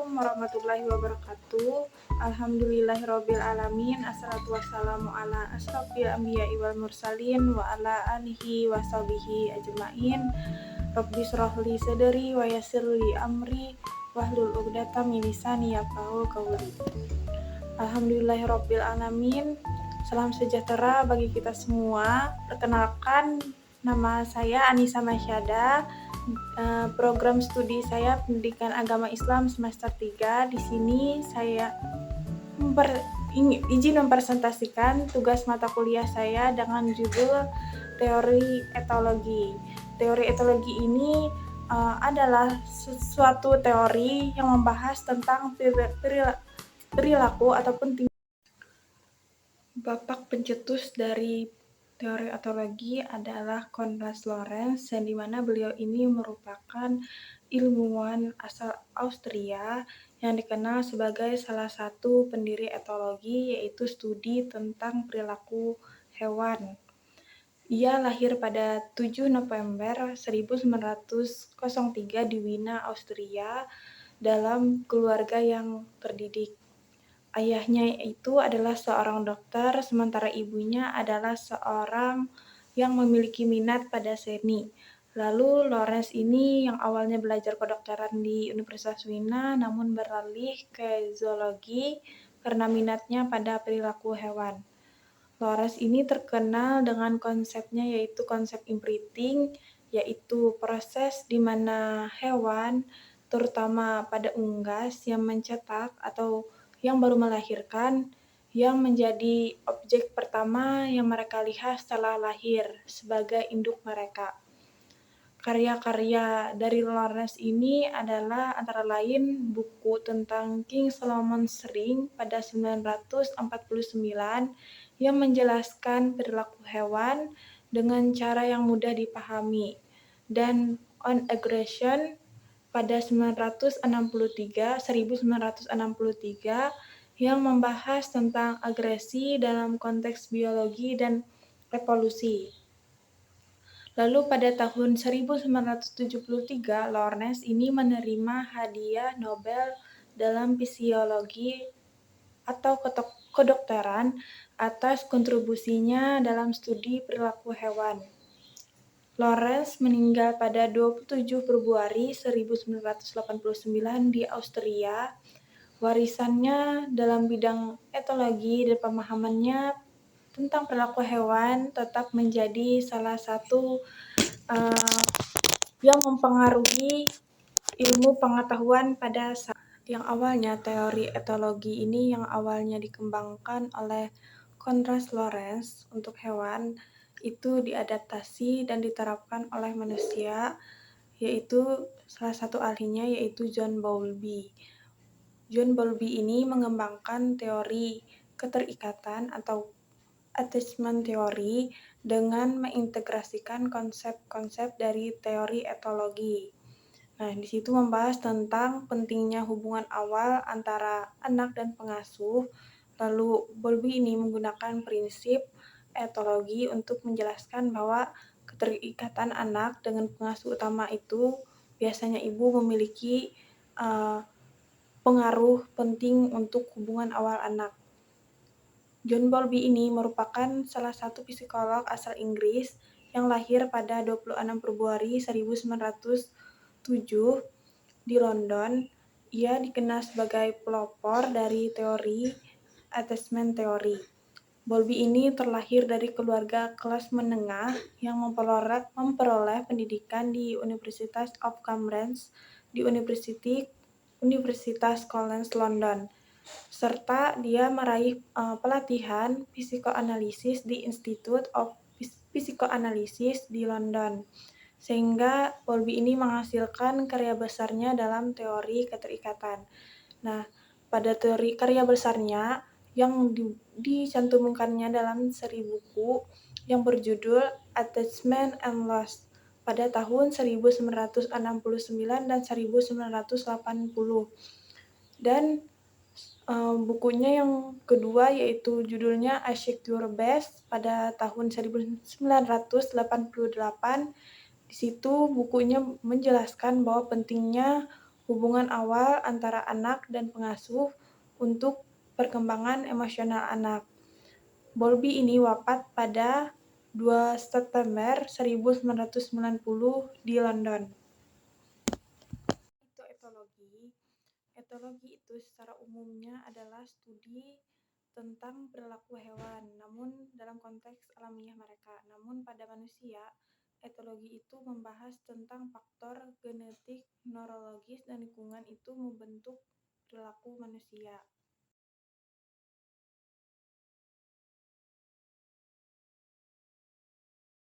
Assalamualaikum warahmatullahi wabarakatuh. Alhamdulillahirabbil alamin. Assalatu wassalamu ala asyrofil anbiya'i wal mursalin wa ala alihi washabihi ajmain. Rabbi shrah li sadri wa yassir li amri wahlul 'uqdatam min lisani yafqahu qawli. Alhamdulillahirabbil alamin. Salam sejahtera bagi kita semua. Perkenalkan, nama saya Anissa Masyada. Program studi saya Pendidikan Agama Islam semester 3. Di sini saya izin mempresentasikan tugas mata kuliah saya dengan judul Teori Etologi. Teori etologi ini adalah suatu teori yang membahas tentang perilaku ataupun bapak pencetus dari teori etologi adalah Konrad Lorenz, yang dimana beliau ini merupakan ilmuwan asal Austria yang dikenal sebagai salah satu pendiri etologi, yaitu studi tentang perilaku hewan. Ia lahir pada 7 November 1903 di Wina, Austria, dalam keluarga yang terdidik. Ayahnya itu adalah seorang dokter, sementara ibunya adalah seorang yang memiliki minat pada seni. Lalu Lorenz ini yang awalnya belajar kedokteran di Universitas Wina, namun beralih ke zoologi karena minatnya pada perilaku hewan. Lorenz ini terkenal dengan konsepnya, yaitu konsep imprinting, yaitu proses di mana hewan, terutama pada unggas yang mencetak atau yang baru melahirkan, yang menjadi objek pertama yang mereka lihat setelah lahir sebagai induk mereka. Karya-karya dari Lorenz ini adalah antara lain buku tentang King Solomon's Ring pada 949 yang menjelaskan perilaku hewan dengan cara yang mudah dipahami, dan On Aggression pada 1963 yang membahas tentang agresi dalam konteks biologi dan evolusi. Lalu pada tahun 1973, Lorenz ini menerima hadiah Nobel dalam fisiologi atau kedokteran atas kontribusinya dalam studi perilaku hewan. Lorenz meninggal pada 27 Februari 1989 di Austria. Warisannya dalam bidang etologi dan pemahamannya tentang perilaku hewan tetap menjadi salah satu yang mempengaruhi ilmu pengetahuan pada yang awalnya. Teori etologi ini yang awalnya dikembangkan oleh Konrad Lorenz untuk hewan itu diadaptasi dan diterapkan oleh manusia, yaitu salah satu ahlinya yaitu John Bowlby. John Bowlby ini mengembangkan teori keterikatan atau attachment theory dengan mengintegrasikan konsep-konsep dari teori etologi. Nah, di situ membahas tentang pentingnya hubungan awal antara anak dan pengasuh. Lalu Bowlby ini menggunakan prinsip etologi untuk menjelaskan bahwa keterikatan anak dengan pengasuh utama itu biasanya ibu memiliki pengaruh penting untuk hubungan awal anak. John Bowlby ini merupakan salah satu psikolog asal Inggris yang lahir pada 26 Februari 1907 di London. Ia dikenal sebagai pelopor dari teori attachment theory. Bowlby ini terlahir dari keluarga kelas menengah yang memperoleh pendidikan di University of Cambridge di Universitas College London, serta dia meraih pelatihan psikoanalisis di Institute of Psychoanalysis di London, sehingga Bowlby ini menghasilkan karya besarnya dalam teori keterikatan. Nah, pada teori karya besarnya yang dicantumkannya dalam seri buku yang berjudul Attachment and Loss pada tahun 1969 dan 1980. Dan bukunya yang kedua yaitu judulnya I Seek Your Best pada tahun 1988. Di situ bukunya menjelaskan bahwa pentingnya hubungan awal antara anak dan pengasuh untuk perkembangan emosional anak. Bowlby ini wafat pada 2 September 1990 di London. Itu etologi. Etologi itu secara umumnya adalah studi tentang perilaku hewan, namun dalam konteks alamiah mereka. Namun pada manusia, etologi itu membahas tentang faktor genetik, neurologis, dan lingkungan itu membentuk perilaku manusia.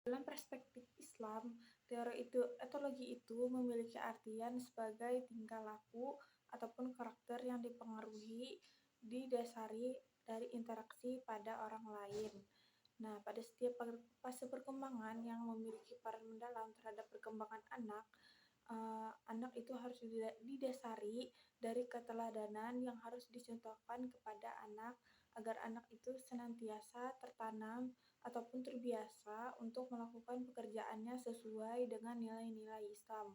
Dalam perspektif Islam, teori etologi itu memiliki artian sebagai tingkah laku ataupun karakter yang dipengaruhi didasari dari interaksi pada orang lain. Nah, pada setiap fase perkembangan yang memiliki peran mendalam terhadap perkembangan anak, anak itu harus didasari dari keteladanan yang harus dicontohkan kepada anak agar anak itu senantiasa tertanam ataupun terbiasa untuk melakukan pekerjaannya sesuai dengan nilai-nilai Islam.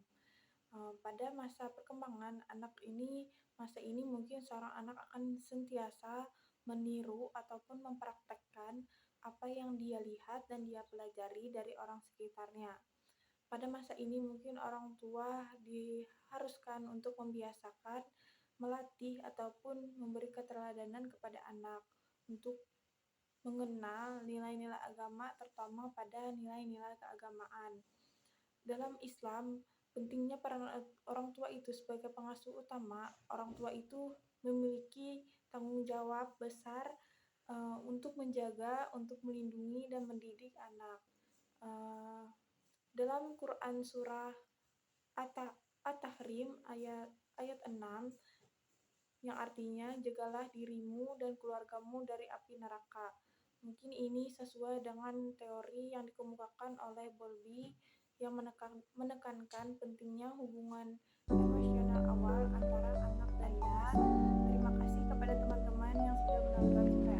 Pada masa perkembangan masa ini mungkin seorang anak akan sentiasa meniru ataupun mempraktekkan apa yang dia lihat dan dia pelajari dari orang sekitarnya. Pada masa ini mungkin orang tua diharuskan untuk membiasakan, melatih ataupun memberi keteladanan kepada anak untuk mengenal nilai-nilai agama, terutama pada nilai-nilai keagamaan. Dalam Islam, pentingnya peran orang tua itu sebagai pengasuh utama. Orang tua itu memiliki tanggung jawab besar untuk menjaga, untuk melindungi dan mendidik anak. Dalam Quran surah At-Tahrim ayat 6 yang artinya jagalah dirimu dan keluargamu dari api neraka. Mungkin ini sesuai dengan teori yang dikemukakan oleh Bowlby yang menekankan pentingnya hubungan emosional awal antara anak dan ibu. Terima kasih kepada teman-teman yang sudah menonton.